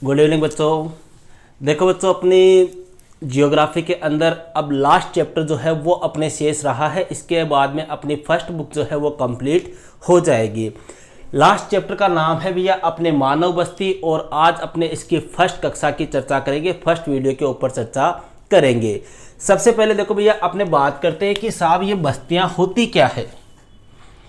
Good evening बच्चों। देखो बच्चों, अपनी जियोग्राफी के अंदर अब लास्ट चैप्टर जो है वो अपने शेष रहा है। इसके बाद में अपनी फर्स्ट बुक जो है वो कंप्लीट हो जाएगी। लास्ट चैप्टर का नाम है भैया अपने मानव बस्ती, और आज अपने इसकी फर्स्ट कक्षा की चर्चा करेंगे, फर्स्ट वीडियो के ऊपर चर्चा करेंगे। सबसे पहले देखो भैया, अपने बात करते हैं कि साहब ये बस्तियां होती क्या है,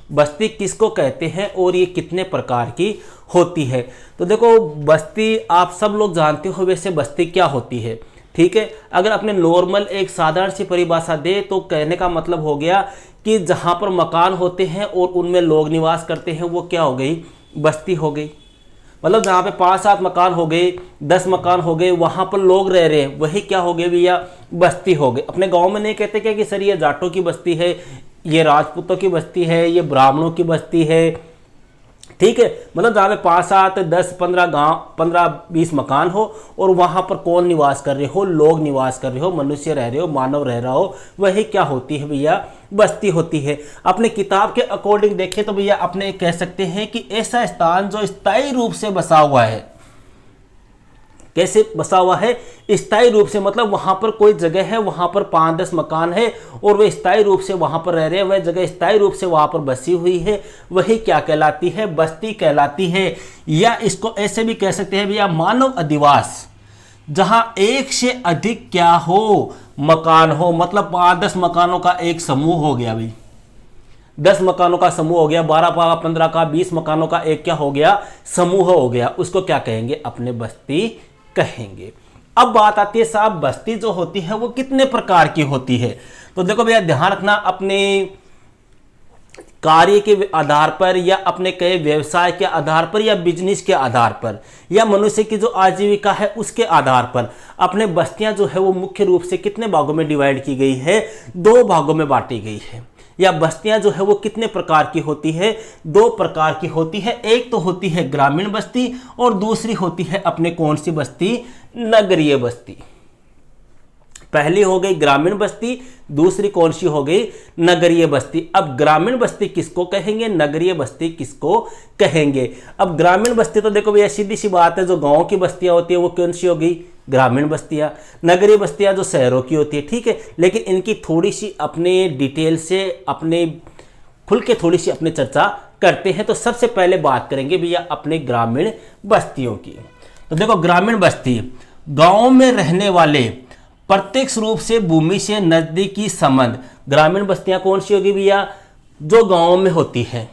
बस्ती किसको कहते हैं और ये कितने प्रकार की होती है। तो देखो, बस्ती आप सब लोग जानते हो वैसे बस्ती क्या होती है, ठीक है। अगर अपने नॉर्मल एक साधारण सी परिभाषा दे तो कहने का मतलब हो गया कि जहाँ पर मकान होते हैं और उनमें लोग निवास करते हैं वो क्या हो गई, बस्ती हो गई। मतलब जहाँ पे 5-7 मकान हो गए, 10 मकान हो गए, वहाँ पर लोग रह रहे हैं, वही क्या हो गए भैया, बस्ती हो गए। अपने गांव में नहीं कहते क्या कि सर ये जाटों की बस्ती है, ये राजपूतों की बस्ती है, ये ब्राह्मणों की बस्ती है, ठीक है। मतलब जहाँ पे 5-7 10 15 गांव 15-20 मकान हो और वहाँ पर कौन निवास कर रहे हो, लोग निवास कर रहे हो, मनुष्य रह रहे हो, मानव रह रहा हो, वही क्या होती है भैया, बस्ती होती है। अपने किताब के अकॉर्डिंग देखें तो भैया अपने कह सकते हैं कि ऐसा स्थान जो स्थायी रूप से बसा हुआ है। कैसे बसा हुआ है, स्थायी रूप से, मतलब वहां पर कोई जगह है, वहां पर 5-10 मकान है और वे स्थायी रूप से वहां पर रह रहे हैं, वह जगह स्थायी रूप से वहां पर बसी हुई है, वही क्या कहलाती है, बस्ती कहलाती है। या इसको ऐसे भी कह सकते हैं भैया मानव अधिवास, जहां एक से अधिक क्या हो, मकान हो। मतलब 5-10 मकानों का एक समूह हो गया भाई, 10 मकानों का समूह हो गया, 12 का 15 का 20 मकानों का एक क्या हो गया, समूह हो गया, उसको क्या कहेंगे, अपने बस्ती कहेंगे। अब बात आती है साहब बस्ती जो होती है वो कितने प्रकार की होती है। तो देखो भैया ध्यान रखना, अपने कार्य के आधार पर या अपने कई व्यवसाय के आधार पर या बिजनेस के आधार पर या मनुष्य की जो आजीविका है उसके आधार पर अपने बस्तियां जो है वो मुख्य रूप से कितने भागों में डिवाइड की गई है, 2 भागों में बांटी गई है। या बस्तियां जो है वो कितने प्रकार की होती है, 2 प्रकार की होती है। एक तो होती है ग्रामीण बस्ती और दूसरी होती है अपने कौन सी बस्ती, नगरीय बस्ती। पहली हो गई ग्रामीण बस्ती, दूसरी कौन सी हो गई, नगरीय बस्ती। अब ग्रामीण बस्ती किसको कहेंगे, नगरीय बस्ती किसको कहेंगे। अब ग्रामीण बस्ती तो देखो भैया सीधी सी बात है, जो गांव की बस्तियां होती है वो कौन सी हो गई, ग्रामीण बस्तियां। नगरीय बस्तियां जो शहरों की होती है, ठीक है। लेकिन इनकी थोड़ी सी अपने डिटेल से अपने खुल के थोड़ी सी अपने चर्चा करते हैं। तो सबसे पहले बात करेंगे भैया अपने ग्रामीण बस्तियों की। तो देखो, ग्रामीण बस्ती गांव में रहने वाले प्रत्यक्ष रूप से भूमि से नजदीकी संबंध। ग्रामीण बस्तियां कौन सी होगी भैया, जो गांव में होती है,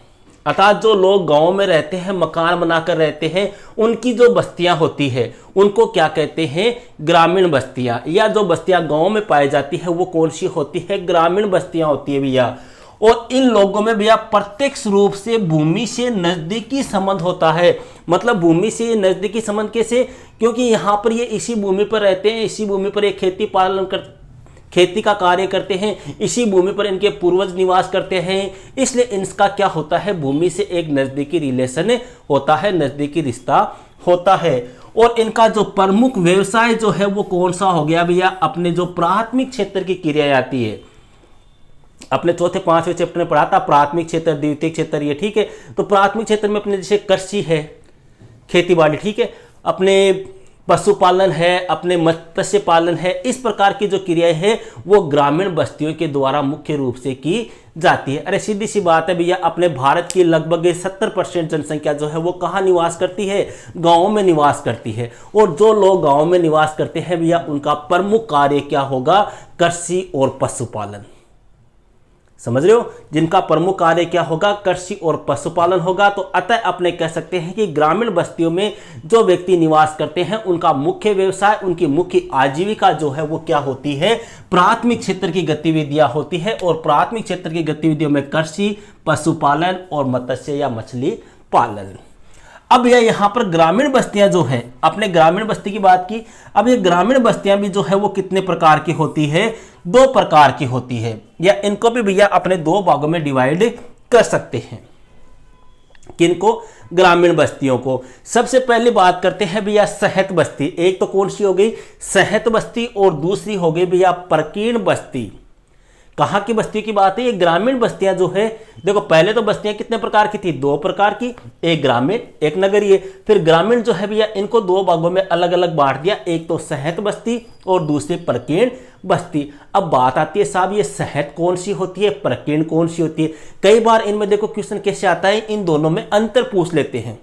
अर्थात जो लोग गांव में रहते हैं, मकान बनाकर रहते हैं, उनकी जो बस्तियां होती है उनको क्या कहते हैं, ग्रामीण बस्तियां। या जो बस्तियां गांव में पाई जाती है वो कौन सी होती है, ग्रामीण बस्तियां होती है भैया। और इन लोगों में भैया प्रत्यक्ष रूप से भूमि से नजदीकी संबंध होता है। मतलब भूमि से नजदीकी संबंध कैसे, क्योंकि यहाँ पर ये इसी भूमि पर रहते हैं, इसी भूमि पर ये खेती का कार्य करते हैं, इसी भूमि पर इनके पूर्वज निवास करते हैं, इसलिए इनका क्या होता है, भूमि से एक नजदीकी रिलेशन होता है, नजदीकी रिश्ता होता है। और इनका जो प्रमुख व्यवसाय जो है वो कौन सा हो गया भैया, अपने जो प्राथमिक क्षेत्र की क्रिया आती है, अपने 4-5वें चैप्टर में पढ़ा था, प्राथमिक क्षेत्र द्वितीय क्षेत्र, ये ठीक है। तो प्राथमिक क्षेत्र में अपने जैसे कृषि है, खेती बाड़ी, ठीक है, अपने पशुपालन है, अपने मत्स्य पालन है, इस प्रकार की जो क्रियाएं हैं वो ग्रामीण बस्तियों के द्वारा मुख्य रूप से की जाती है। अरे सीधी सी बात है भैया, अपने भारत की लगभग 70% जनसंख्या जो है वो कहाँ निवास करती है, गाँव में निवास करती है। और जो लोग गाँव में निवास करते हैं भैया उनका प्रमुख कार्य क्या होगा, कृषि और पशुपालन। समझ रहे हो, जिनका प्रमुख कार्य क्या होगा, कृषि और पशुपालन होगा। तो अतः अपने कह सकते हैं कि ग्रामीण बस्तियों में जो व्यक्ति निवास करते हैं उनका मुख्य व्यवसाय, उनकी मुख्य आजीविका जो है वो क्या होती है, प्राथमिक क्षेत्र की गतिविधियां होती है। और प्राथमिक क्षेत्र की गतिविधियों में कृषि, पशुपालन और मत्स्य या मछली पालन। अब यह यहाँ पर ग्रामीण बस्तियां जो है, अपने ग्रामीण बस्ती की बात की, अब ये ग्रामीण बस्तियां भी जो है वो कितने प्रकार की होती है, 2 प्रकार की होती है। या इनको भी भैया अपने 2 भागों में डिवाइड कर सकते हैं। किनको, ग्रामीण बस्तियों को। सबसे पहले बात करते हैं भैया सहत बस्ती। एक तो कौन सी हो गई, सहत बस्ती, और दूसरी हो गई भैया प्रकीर्ण बस्ती। कहाँ की बस्तियों की बात है? ये ग्रामीण बस्तियां जो है, देखो पहले तो बस्तियां कितने प्रकार की थी? 2 प्रकार की, एक ग्रामीण एक नगरीय। फिर ग्रामीण जो है भैया इनको 2 भागों में अलग अलग बांट दिया, एक तो सहत बस्ती और दूसरी प्रकीर्ण बस्ती। अब बात आती है साहब ये सहत कौन सी होती है, प्रकीर्ण कौन सी होती है? कई बार इनमें देखो क्वेश्चन कैसे आता है, इन दोनों में अंतर पूछ लेते हैं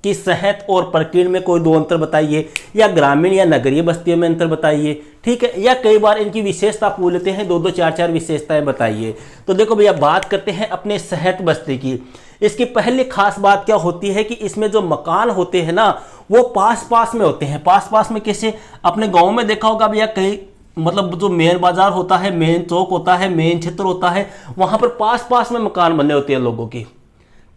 कि सहत और प्रकीर्ण में कोई 2 अंतर बताइए, या ग्रामीण या नगरीय बस्तियों में अंतर बताइए, ठीक है। या कई बार इनकी विशेषता पूछ लेते हैं, 2-2 4-4 विशेषताएं बताइए। तो देखो भैया बात करते हैं अपने सहत बस्ती की। इसकी पहली खास बात क्या होती है कि इसमें जो मकान होते हैं ना वो पास पास में होते हैं। पास पास में कैसे? अपने गाँव में देखा होगा भैया, कई मतलब जो मेन बाजार होता है, मेन चौक होता है, मेन क्षेत्र होता है, वहां पर पास पास में मकान बने होते हैं लोगों की,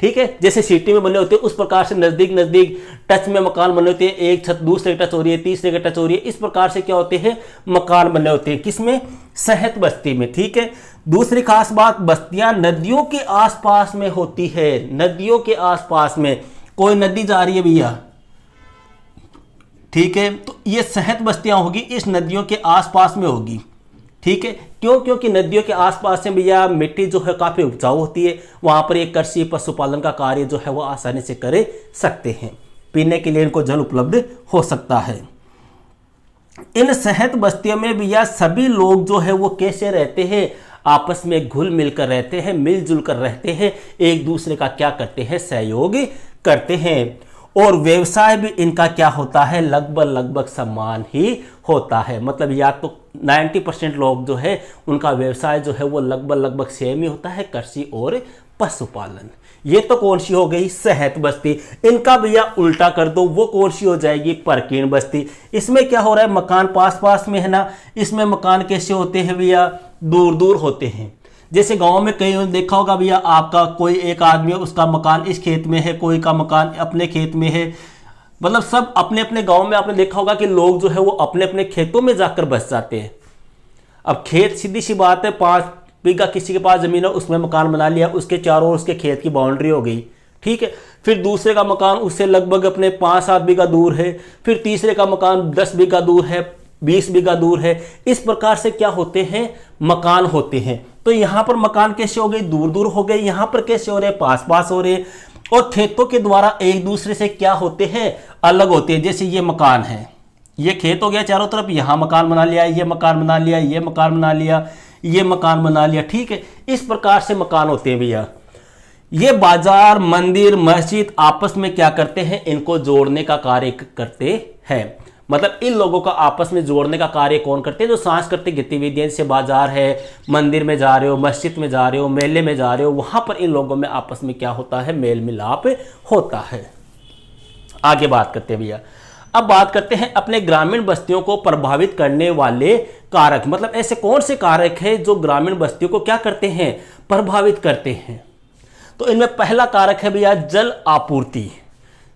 ठीक है। जैसे सिटी में बने होते हैं उस प्रकार से नजदीक नजदीक टच में मकान बने होते हैं, एक छत दूसरे टच हो रही है, तीसरे के टच हो रही है, इस प्रकार से क्या होते हैं मकान बने होते हैं। किसमें? सहत बस्ती में, ठीक है। दूसरी खास बात, बस्तियां नदियों के आसपास में होती है। नदियों के आसपास में कोई नदी जा रही है भैया, ठीक है, तो ये सहत बस्तियां होगी इस नदियों के आसपास में होगी, ठीक है। क्यों? क्योंकि नदियों के आसपास से भैया मिट्टी जो है काफी उपजाऊ होती है, वहां पर एक कृषि पशुपालन का कार्य जो है वो आसानी से कर सकते हैं, पीने के लिए इनको जल उपलब्ध हो सकता है। इन सहत बस्तियों में भैया सभी लोग जो है वो कैसे रहते हैं? आपस में घुल मिलकर रहते हैं, मिलजुल कर रहते हैं, एक दूसरे का क्या करते हैं? सहयोग करते हैं। और व्यवसाय भी इनका क्या होता है? लगभग समान ही होता है। मतलब या तो 90% लोग जो है उनका व्यवसाय जो है वो लगभग सेम ही होता है, कृषि और पशुपालन। ये तो कौन सी हो गई? सहत बस्ती। इनका भैया उल्टा कर दो, वो कौन सी हो जाएगी? प्रकीर्ण बस्ती। इसमें क्या हो रहा है? मकान पास पास में है ना, इसमें मकान कैसे होते हैं भैया? दूर दूर होते हैं। जैसे गांव में कहीं देखा होगा भैया, आपका कोई एक आदमी है, उसका मकान इस खेत में है, कोई का मकान अपने खेत में है, मतलब सब अपने अपने गांव में। आपने देखा होगा कि लोग जो है वो अपने अपने खेतों में जाकर बस जाते हैं। अब खेत सीधी सी बात है, 5 बीघा किसी के पास जमीन है, उसमें मकान बना लिया, उसके चारों ओर उसके खेत की बाउंड्री हो गई, ठीक है। फिर दूसरे का मकान उससे लगभग अपने 5-7 बीघा दूर है, फिर तीसरे का मकान 10 बीघा दूर है, 20 बीघा दूर है। इस प्रकार से क्या होते हैं? मकान होते हैं। तो यहां पर मकान कैसे हो गए? दूर दूर हो गए। यहां पर कैसे हो रहे? पास पास हो रहे। और खेतों के द्वारा एक दूसरे से क्या होते हैं? अलग होते हैं। जैसे ये मकान है, ये खेत हो गया चारों तरफ, यहां मकान बना लिया, ये मकान बना लिया, ये मकान बना लिया, ये मकान बना लिया, ठीक है। इस प्रकार से मकान होते हैं भैया। ये बाजार, मंदिर, मस्जिद आपस में क्या करते हैं? इनको जोड़ने का कार्य करते हैं। मतलब इन लोगों का आपस में जोड़ने का कार्य कौन करते हैं? जो सांस्कृतिक गतिविधियां, जैसे बाजार है, मंदिर में जा रहे हो, मस्जिद में जा रहे हो, मेले में जा रहे हो, वहां पर इन लोगों में आपस में क्या होता है? मेल मिलाप होता है। आगे बात करते हैं भैया। अब बात करते हैं अपने ग्रामीण बस्तियों को प्रभावित करने वाले कारक। मतलब ऐसे कौन से कारक हैं जो ग्रामीण बस्तियों को क्या करते हैं? प्रभावित करते हैं। तो इनमें पहला कारक है भैया जल आपूर्ति।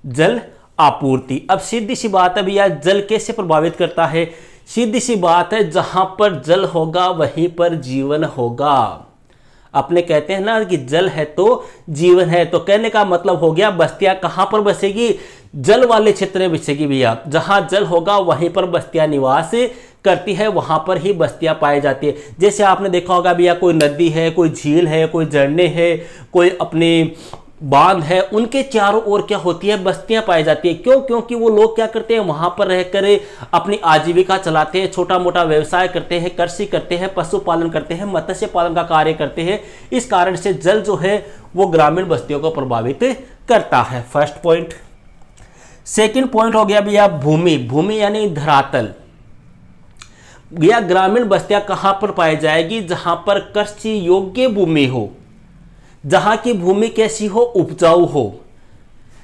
जल आपूर्ति। अब सीधी सी बात है भैया, जल कैसे प्रभावित करता है? सीधी सी बात है, जहां पर जल होगा वहीं पर जीवन होगा। अपने कहते हैं ना कि जल है तो जीवन है, तो कहने का मतलब हो गया बस्तियां कहां पर बसेगी? जल वाले क्षेत्र में बसेगी भैया। जहां जल होगा वहीं पर बस्तियां निवास करती है, वहां पर ही बस्तियां पाई जाती है। जैसे आपने देखा होगा भैया, कोई नदी है, कोई झील है, कोई झरने है, कोई अपने बांध है, उनके चारों ओर क्या होती है? बस्तियां पाई जाती है। क्यों? क्योंकि वो लोग क्या करते हैं? वहां पर रहकर अपनी आजीविका चलाते हैं, छोटा मोटा व्यवसाय करते हैं, कृषि करते हैं, पशुपालन करते हैं, मत्स्य पालन का कार्य करते हैं। इस कारण से जल जो है वो ग्रामीण बस्तियों को प्रभावित करता है। First point. सेकंड पॉइंट हो गया भैया भूमि। भूमि यानी धरातल। भैया ग्रामीण बस्तियां कहां पर पाई जाएगी? जहां पर कृषि योग्य भूमि हो, जहां की भूमि कैसी हो? उपजाऊ हो।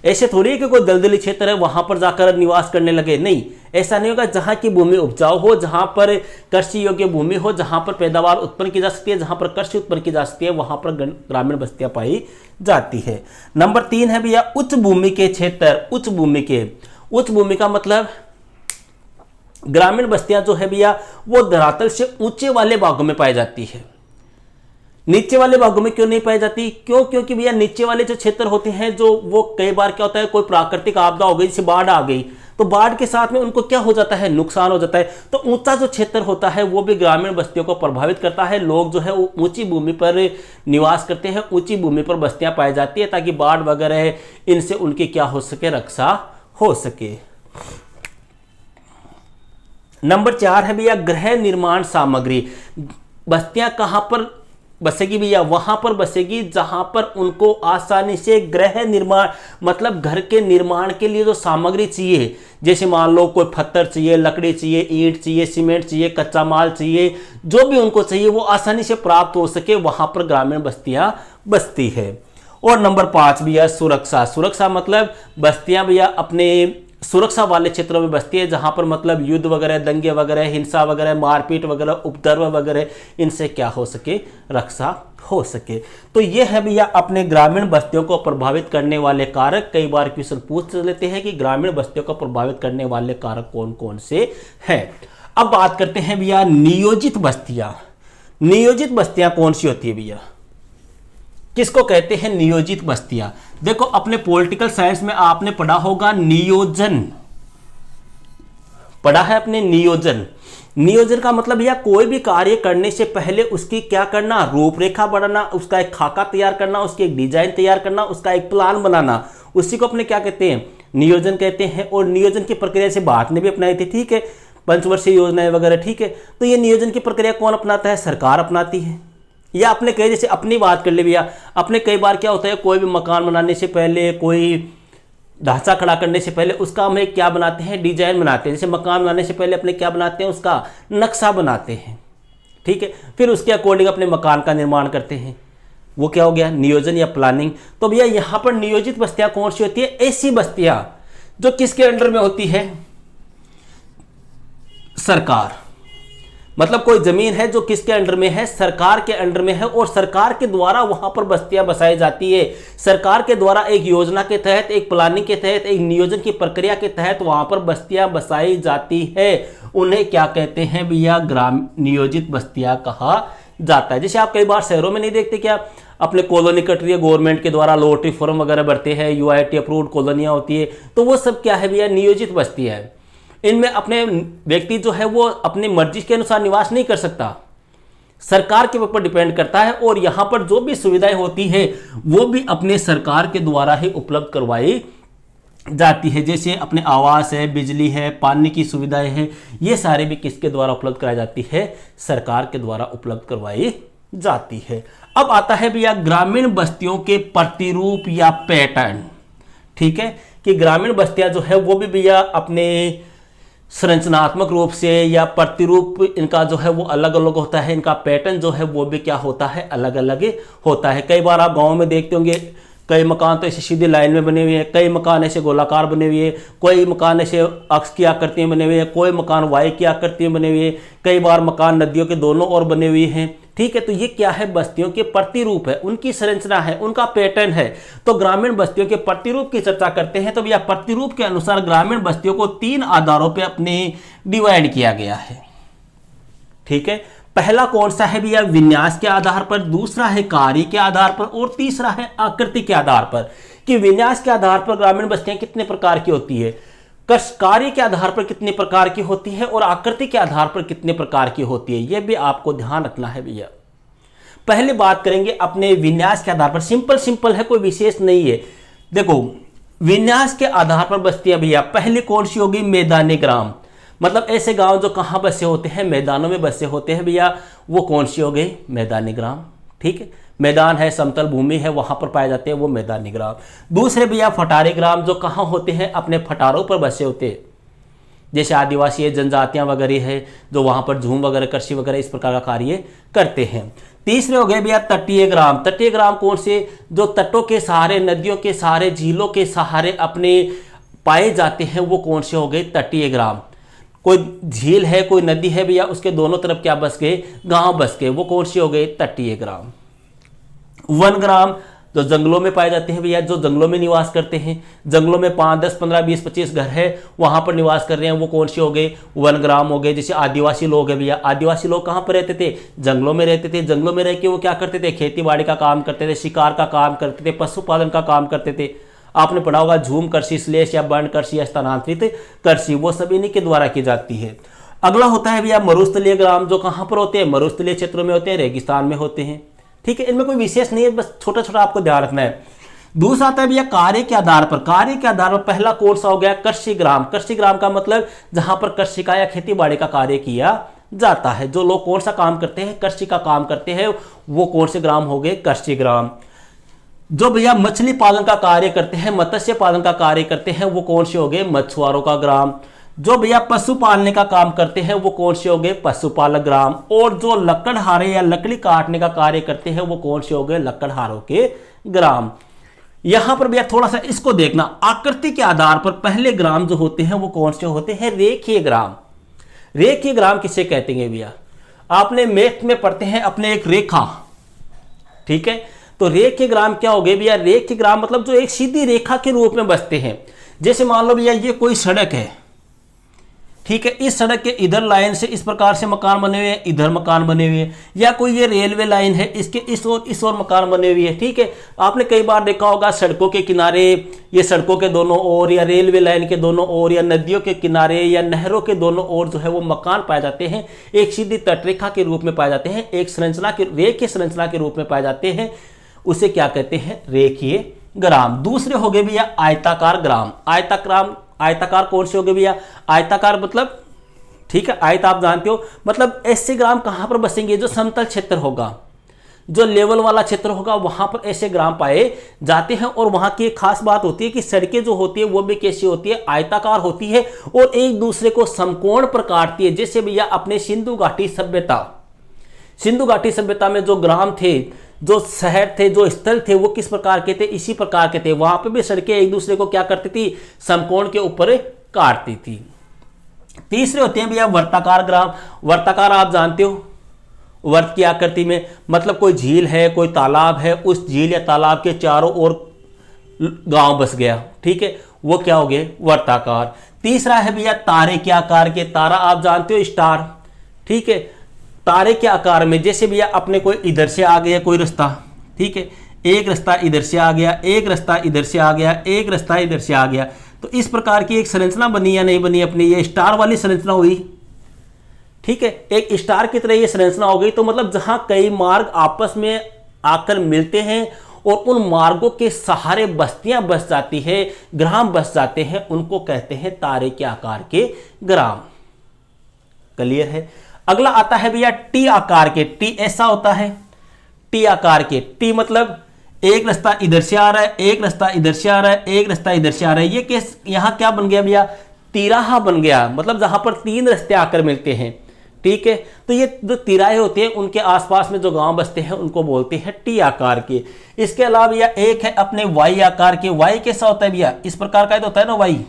ऐसे थोड़ी है कि कोई दलदली क्षेत्र है वहां पर जाकर निवास करने लगे, नहीं, ऐसा नहीं होगा। जहां की भूमि उपजाऊ हो, जहां पर कृषि योग्य भूमि हो, जहां पर पैदावार उत्पन्न की जा सकती है, जहां पर कृषि उत्पन्न की जा सकती है, वहां पर ग्रामीण बस्तियां पाई जाती है। नंबर 3 है भैया उच्च भूमि के क्षेत्र। उच्च भूमि का मतलब ग्रामीण बस्तियां जो है भैया वो धरातल से ऊंचे वाले भागों में पाई जाती है। नीचे वाले भागों में क्यों नहीं पाई जाती? क्यों? क्योंकि भैया नीचे वाले जो क्षेत्र होते हैं जो वो कई बार क्या होता है, कोई प्राकृतिक आपदा हो गई, जैसे बाढ़ आ गई, तो बाढ़ के साथ में उनको क्या हो जाता है, नुकसान हो जाता है। तो ऊंचा जो क्षेत्र होता है वो भी ग्रामीण बस्तियों को प्रभावित करता है। लोग जो है वो ऊंची भूमि पर निवास करते हैं, ऊंची भूमि पर बस्तियां पाई जाती है ताकि बाढ़ वगैरह इनसे उनकी क्या हो सके, रक्षा हो सके। नंबर 4 है भैया गृह निर्माण सामग्री। बस्तियां कहां पर बसेगी भैया? वहां पर बसेगी जहां पर उनको आसानी से गृह निर्माण, मतलब घर के निर्माण के लिए जो सामग्री चाहिए, जैसे मान लो कोई पत्थर चाहिए, लकड़ी चाहिए, ईंट चाहिए, सीमेंट चाहिए, कच्चा माल चाहिए, जो भी उनको चाहिए वो आसानी से प्राप्त हो सके, वहां पर ग्रामीण बस्तियां बसती है। और नंबर 5 भैया सुरक्षा। सुरक्षा मतलब बस्तियां भैया अपने सुरक्षा वाले क्षेत्रों में बसती है जहां पर मतलब युद्ध वगैरह, दंगे वगैरह, हिंसा वगैरह, मारपीट वगैरह, उपद्रव वगैरह, इनसे क्या हो सके, रक्षा हो सके। तो ये है भैया अपने ग्रामीण बस्तियों को प्रभावित करने वाले कारक। कई बार क्वेश्चन पूछ लेते हैं कि ग्रामीण बस्तियों को प्रभावित करने वाले कारक कौन कौन से हैं। अब बात करते हैं भैया नियोजित बस्तियां। नियोजित बस्तियां कौन सी होती है भैया? किसको कहते हैं नियोजित बस्तियां? देखो अपने पॉलिटिकल साइंस में आपने पढ़ा होगा नियोजन, पढ़ा है अपने नियोजन। नियोजन का मतलब भैया कोई भी कार्य करने से पहले उसकी क्या करना, रूपरेखा बनाना, उसका एक खाका तैयार करना, उसकी एक डिजाइन तैयार करना, उसका एक प्लान बनाना, उसी को अपने क्या कहते हैं, नियोजन कहते हैं। और नियोजन की प्रक्रिया से भारत ने भी अपनाई थी, ठीक है, पंचवर्षीय योजनाएं वगैरह, ठीक है। तो ये नियोजन की प्रक्रिया कौन अपनाता है? सरकार अपनाती है। या अपने कई, जैसे अपनी बात कर ले भैया, अपने कई बार क्या होता है, कोई भी मकान बनाने से पहले, कोई ढांचा खड़ा करने से पहले उसका हम एक क्या बनाते हैं, डिजाइन बनाते हैं। जैसे मकान बनाने से पहले अपने क्या बनाते हैं, उसका नक्शा बनाते हैं, ठीक है। फिर उसके अकॉर्डिंग अपने मकान का निर्माण करते हैं, वो क्या हो गया, नियोजन या प्लानिंग। तो भैया यहाँ पर नियोजित बस्तियां कौन सी होती है? ऐसी बस्तियां जो किसके अंडर में होती है? सरकार। मतलब कोई जमीन है जो किसके अंडर में है? सरकार के अंडर में है, और सरकार के द्वारा वहां पर बस्तियां बसाई जाती है। सरकार के द्वारा एक योजना के तहत, एक प्लानिंग के तहत, एक नियोजन की प्रक्रिया के तहत वहां पर बस्तियां बसाई जाती है। उन्हें क्या कहते हैं भैया? ग्राम नियोजित बस्तियां कहा जाता है। जैसे आप कई बार शहरों में नहीं देखते क्या, अपने कॉलोनी कट रही है गवर्नमेंट के द्वारा, लॉटरी फॉर्म वगैरह भरते हैं, यूआईटी अप्रूव्ड कॉलोनियां होती है, तो वो सब क्या है भैया? नियोजित बस्तियां है। इनमें अपने व्यक्ति जो है वो अपनी मर्जी के अनुसार निवास नहीं कर सकता, सरकार के ऊपर डिपेंड करता है। और यहां पर जो भी सुविधाएं होती है वो भी अपने सरकार के द्वारा ही उपलब्ध करवाई जाती है। जैसे अपने आवास है, बिजली है, पानी की सुविधाएं हैं, ये सारे भी किसके द्वारा उपलब्ध कराई जाती है? सरकार के द्वारा उपलब्ध करवाई जाती है। अब आता है भैया ग्रामीण बस्तियों के प्रतिरूप या पैटर्न, ठीक है, कि ग्रामीण बस्तियां जो है वो भी भैया अपने संरचनात्मक रूप से या प्रतिरूप इनका जो है वो अलग अलग होता है, इनका पैटर्न जो है वो भी क्या होता है? अलग अलग होता है। कई बार आप गांव में देखते होंगे कई मकान तो ऐसे सीधी लाइन में बने हुए हैं, कई मकान ऐसे गोलाकार बने हुए हैं, कोई मकान ऐसे अक्ष की आकृति में बने हुए हैं, कोई मकान वाई की आकृति में बने हुए हैं, कई बार मकान नदियों के दोनों ओर बने हुए हैं, ठीक है। तो ये क्या है? बस्तियों के प्रतिरूप है, उनकी संरचना है, उनका पैटर्न है। तो ग्रामीण बस्तियों के प्रतिरूप की चर्चा करते हैं। तो भैया प्रतिरूप के अनुसार ग्रामीण बस्तियों को 3 आधारों पर अपने डिवाइड किया गया है, ठीक है। पहला कौन सा है भैया? विन्यास के आधार पर, दूसरा है कार्य के आधार पर, और तीसरा है आकृति के आधार पर। कि विन्यास के आधार पर ग्रामीण बस्तियां कितने प्रकार की होती है, कार्य के आधार पर कितने प्रकार की होती है, और आकृति के आधार पर कितने प्रकार की होती है, यह भी आपको ध्यान रखना है भैया। पहले बात करेंगे अपने विन्यास के आधार पर। सिंपल है, कोई विशेष नहीं है। देखो विन्यास के आधार पर बस्तियां भैया पहले कौन सी होगी? मैदानी ग्राम, मतलब ऐसे गांव जो कहां बसे होते हैं? मैदानों में बसे होते हैं भैया, वो कौन सी हो गई? मैदानी ग्राम, ठीक है। मैदान है, समतल भूमि है, वहां पर पाए जाते हैं वो मैदानी ग्राम। दूसरे भैया फटारी ग्राम, जो कहां होते हैं? अपने फटारों पर बसे होते हैं, जैसे आदिवासी जनजातियां वगैरह है जो वहां पर झूम वगैरह, कृषि वगैरह इस प्रकार का कार्य करते हैं। तीसरे हो गए भैया तटीय ग्राम। तटीय ग्राम कौन से? जो तटों के सहारे, नदियों के सहारे, झीलों के सहारे अपने पाए जाते हैं, वो कौन से हो गए? तटीय ग्राम। कोई झील है, कोई नदी है भैया, उसके दोनों तरफ क्या बस गए? गांव बस गए, वो कौन से हो गए? तटीय ग्राम। वन ग्राम, जो जंगलों में पाए जाते हैं भैया, जो जंगलों में निवास करते हैं, जंगलों में 5, 10, 15, 20, 25 घर है, वहां पर निवास कर रहे हैं, वो कौन से हो गए? वनग्राम हो गए। जैसे आदिवासी लोग हैं भैया, आदिवासी लोग कहाँ पर रहते थे? जंगलों में रहते थे। जंगलों में रह के वो क्या करते थे? खेती बाड़ी का काम करते थे, शिकार का काम करते थे, पशुपालन का काम करते थे। आपने पढ़ा होगा झूम कृषि, श्लेष या बर्न कृषि या स्थानांतरित कृषि, वो सब इन्हीं के द्वारा की जाती है। अगला होता है भैया मरुस्थलीय ग्राम, जो कहाँ पर होते हैं? मरुस्थलीय क्षेत्रों में होते हैं, रेगिस्तान में होते हैं। ठीक है, इनमें कोई विशेष नहीं है, बस छोटा छोटा आपको ध्यान रखना है। दूसरा आता है भैया कार्य के आधार पर। कार्य के आधार पर पहला कौन सा हो गया? कृषि ग्राम। कृषि ग्राम का मतलब जहां पर कृषि का या खेती बाड़ी का कार्य किया जाता है। जो लोग कौन सा काम करते हैं? कृषि का काम करते हैं, वो कौन से ग्राम हो गए? कृषि ग्राम। जो भैया मछली पालन का कार्य करते हैं, मत्स्य पालन का कार्य करते हैं, वो कौन से हो गए? मछुआरों का ग्राम। जो भैया पशु पालने का काम करते हैं, वो कौन से हो गए? पशुपालक ग्राम। और जो लकड़हारे या लकड़ी काटने का कार्य करते हैं, वो कौन से हो गए? लकड़हारों के ग्राम। यहां पर भैया थोड़ा सा इसको देखना, आकृति के आधार पर पहले ग्राम जो होते हैं वो कौन से होते हैं? रेखीय ग्राम। रेखीय ग्राम किसे कहते हैं भैया? आपने मैथ में पढ़ते हैं अपने एक रेखा, ठीक है, तो रेखीय ग्राम क्या हो गए भैया? रेखीय ग्राम मतलब जो एक सीधी रेखा के रूप में बसते हैं। जैसे मान लो भैया ये कोई सड़क है, ठीक है, इस सड़क के इधर लाइन से इस प्रकार से मकान बने हुए हैं, इधर मकान बने हुए हैं, या कोई ये रेलवे लाइन है, इसके इस और मकान बने हुए हैं। ठीक है, आपने कई बार देखा होगा सड़कों के किनारे, ये सड़कों के दोनों ओर, या रेलवे लाइन के दोनों ओर, या नदियों के किनारे, या नहरों के दोनों ओर जो है वो मकान पाए जाते हैं, एक सीधी तटरेखा के रूप में पाए जाते हैं, एक संरचना के रेखीय संरचना के रूप में पाए जाते हैं। उसे क्या कहते हैं? रेखीय ग्राम। दूसरे हो गए भैया आयताकार ग्राम। आयताकार कौन से हो गए भैया? आयताकार मतलब, ठीक है, आयत आप जानते हो, मतलब ऐसे ग्राम कहां पर बसेंगे? जो समतल क्षेत्र होगा, जो लेवल वाला क्षेत्र होगा, वहां पर ऐसे ग्राम पाए जाते हैं। और वहां की एक खास बात होती है कि सड़कें जो होती है वो भी कैसी होती है? आयताकार होती है और एक दूसरे को समकोण पर काटती है। जैसे भैया अपने सिंधु घाटी सभ्यता में जो ग्राम थे, जो शहर थे, जो स्थल थे, वो किस प्रकार के थे? इसी प्रकार के थे। वहां पे भी सड़कें एक दूसरे को क्या करती थी? समकोण के ऊपर काटती थी। तीसरे होते हैं भैया वर्ताकार ग्राम। वर्ताकार आप जानते हो, वर्त की आकृति में, मतलब कोई झील है, कोई तालाब है, उस झील या तालाब के चारों ओर गांव बस गया, ठीक है, वो क्या हो गए? वर्ताकार। तीसरा है भैया तारे के आकार के। तारा आप जानते हो, स्टार, ठीक है, तारे के आकार में। जैसे भैया अपने कोई इधर से आ गया कोई रास्ता, ठीक है, एक रास्ता इधर से आ गया, एक रास्ता इधर से आ गया, एक रास्ता इधर से आ गया, तो इस प्रकार की एक संरचना बनी या नहीं बनी? अपनी ये स्टार वाली संरचना हुई, ठीक है, एक स्टार की तरह ये संरचना हो गई। तो मतलब जहां कई मार्ग आपस में आकर मिलते हैं और उन मार्गों के सहारे बस्तियां बस जाती है, ग्राम बस जाते हैं, उनको कहते हैं तारे के आकार के ग्राम। क्लियर है? अगला आता है भैया टी आकार के। टी ऐसा होता है, टी आकार के। टी मतलब एक रास्ता इधर से आ रहा है, एक रास्ता इधर से आ रहा है, एक रास्ता इधर से आ रहा है। ये केस यहां क्या बन गया भैया? तिराहा बन गया, मतलब जहां पर 3 रास्ते आकर मिलते हैं, ठीक है। तो ये जो तिराहे होते हैं उनके आसपास में जो गांव बसते हैं उनको बोलते हैं टी आकार के। इसके अलावा भैया एक है अपने वाई आकार के। वाई कैसा होता है भैया? इस प्रकार का तो होता है ना वाई,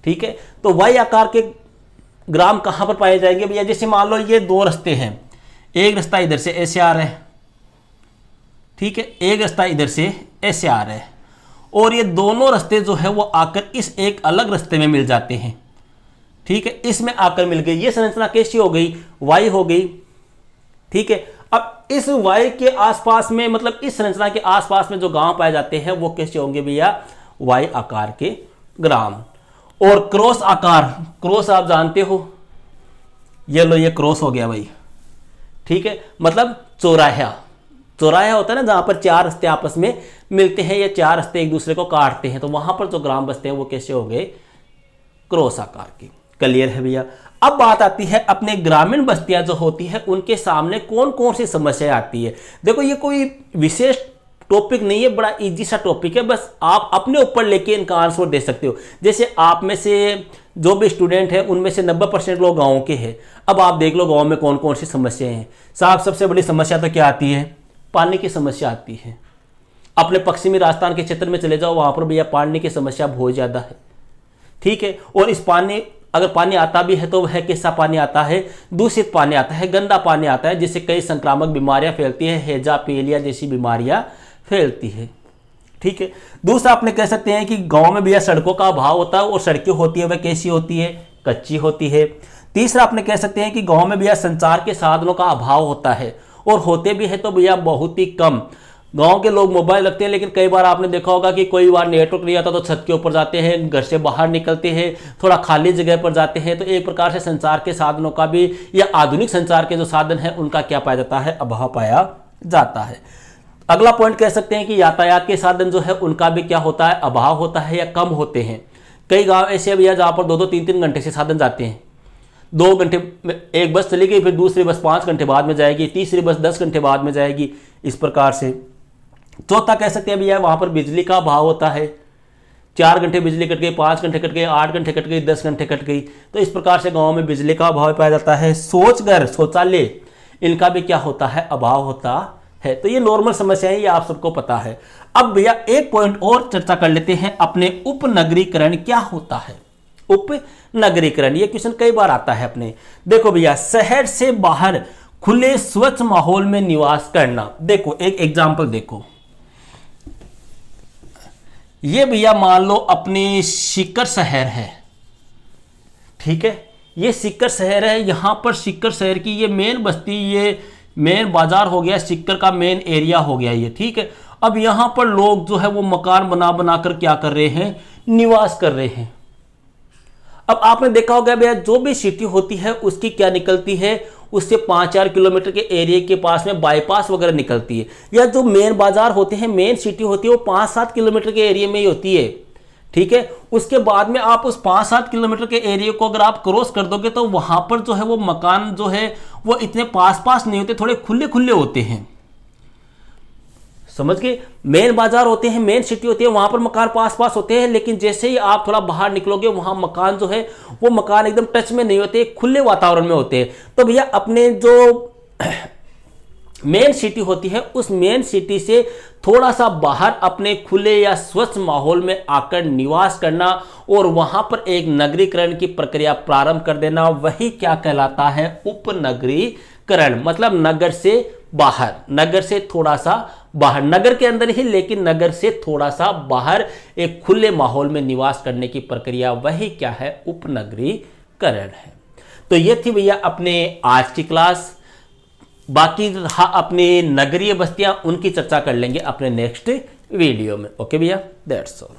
ठीक है। तो वाई आकार के ग्राम कहां पर पाए जाएंगे भैया? जैसे मान लो ये 2 रास्ते हैं, एक रास्ता इधर से ऐसे आ रहा है, ठीक है, एक रास्ता इधर से ऐसे आ रहा है, और ये दोनों रास्ते जो है वो आकर इस एक अलग रास्ते में मिल जाते हैं, ठीक है, इसमें आकर मिल गई। ये संरचना कैसी हो गई? वाई हो गई, ठीक है। अब इस वाई के आसपास में, मतलब इस संरचना के आसपास में जो गांव पाए जाते हैं वो कैसे होंगे भैया? वाई आकार के ग्राम। और क्रॉस आकार, क्रॉस आप जानते हो, ये लो ये क्रॉस हो गया भाई, ठीक है, मतलब चौराहा। चौराहा होता है ना जहां पर 4 रास्ते आपस में मिलते हैं या 4 रास्ते एक दूसरे को काटते हैं, तो वहां पर जो ग्राम बसते हैं वो कैसे हो गए? क्रॉस आकार के। क्लियर है भैया? अब बात आती है अपने ग्रामीण बस्तियां जो होती है उनके सामने कौन कौन सी समस्याएं आती है। देखो ये कोई विशेष टॉपिक नहीं है, बड़ा इजी सा टॉपिक है, बस आप अपने ऊपर लेके इनका आंसर दे सकते हो। जैसे आप में से जो भी स्टूडेंट है उनमें से 90% लोग गाँव के हैं। अब आप देख लो गाँव में कौन कौन सी समस्याएं हैं। साहब सबसे बड़ी समस्या तो क्या आती है? पानी की समस्या आती है। अपने पश्चिमी राजस्थान के क्षेत्र में चले जाओ, वहां पर भैया पानी की समस्या बहुत ज्यादा है, ठीक है। और इस पानी, अगर पानी आता भी है तो वह कैसा पानी आता है? दूषित पानी आता है, गंदा पानी आता है, जिससे कई संक्रामक बीमारियां फैलती है, हैजा, पीलिया जैसी बीमारियां फैलती है। ठीक है। दूसरा आपने कह सकते हैं कि गांव में भैया सड़कों का अभाव होता है और सड़कें होती है वह कैसी होती है, कच्ची होती है। तीसरा आपने कह सकते हैं कि गांव में भैया संचार के साधनों का अभाव होता है और होते भी है तो भैया बहुत ही कम। गांव के लोग मोबाइल रखते हैं, लेकिन कई बार आपने देखा होगा कि कोई बार नेटवर्क नहीं आता तो छत के ऊपर जाते हैं, घर से बाहर निकलते हैं, थोड़ा खाली जगह पर जाते हैं। तो एक प्रकार से संचार के साधनों का भी या आधुनिक संचार के जो साधन है उनका क्या पाया जाता है, अभाव पाया जाता है। अगला पॉइंट कह सकते हैं कि यातायात के साधन जो है उनका भी क्या होता है, अभाव होता है या कम होते हैं। कई गांव ऐसे भैया जहां पर 2-2 3-3 घंटे से साधन जाते हैं। 2 घंटे में एक बस चली गई, फिर दूसरी बस 5 घंटे बाद में जाएगी, तीसरी बस 10 घंटे बाद में जाएगी, इस प्रकार से। चौथा कह सकते हैं भैया वहां पर बिजली का अभाव होता है। 4 घंटे बिजली कट गई, 5 घंटे कट गई, 8 घंटे कट गई, 10 घंटे कट गई, तो इस प्रकार से गांव में बिजली का अभाव पाया जाता है। शौचघर, शौचालय, इनका भी क्या होता है, अभाव होता है। तो ये नॉर्मल समस्याएं, ये आप सबको पता है। अब भैया एक पॉइंट और चर्चा कर लेते हैं, अपने उपनगरीकरण क्या होता है। उपनगरीकरण, ये क्वेश्चन कई बार आता है अपने। देखो भैया, शहर से बाहर खुले स्वच्छ माहौल में निवास करना। देखो एक एग्जाम्पल देखो, ये भैया मान लो अपनी सीकर शहर है। ठीक है, ये सीकर शहर है। यहां पर सीकर शहर की ये मेन बस्ती, ये मेन बाजार हो गया, सीकर का मेन एरिया हो गया ये। ठीक है, अब यहां पर लोग जो है वो मकान बना बनाकर क्या कर रहे हैं, निवास कर रहे हैं। अब आपने देखा होगा भैया, जो भी सिटी होती है उसकी क्या निकलती है, उससे 5-4 किलोमीटर के एरिया के पास में बाईपास वगैरह निकलती है। या जो मेन बाजार होते हैं, मेन सिटी होती है, वो 5-7 किलोमीटर के एरिया में ही होती है। ठीक है, उसके बाद में आप उस 5-7 किलोमीटर के एरिया को अगर आप क्रॉस कर दोगे तो वहां पर जो है वो मकान जो है वो इतने पास पास नहीं होते, थोड़े खुले खुले होते हैं। समझ गए, मेन बाजार होते हैं, मेन सिटी होती है, वहां पर मकान पास पास होते हैं। लेकिन जैसे ही आप थोड़ा बाहर निकलोगे, वहां मकान जो है वो मकान एकदम टच में नहीं होते, खुले वातावरण में होते हैं। तो भैया अपने जो मेन सिटी होती है, उस मेन सिटी से थोड़ा सा बाहर अपने खुले या स्वच्छ माहौल में आकर निवास करना और वहां पर एक नगरीकरण की प्रक्रिया प्रारंभ कर देना, वही क्या कहलाता है, उपनगरीकरण। मतलब नगर से बाहर, नगर से थोड़ा सा बाहर, नगर के अंदर ही लेकिन नगर से थोड़ा सा बाहर एक खुले माहौल में निवास करने की प्रक्रिया, वही क्या है, उपनगरीकरण है। तो ये थी भैया अपने आज की क्लास। बाकी अपने नगरीय बस्तियां, उनकी चर्चा कर लेंगे अपने नेक्स्ट वीडियो में। ओके भैया, दैट्स ऑल।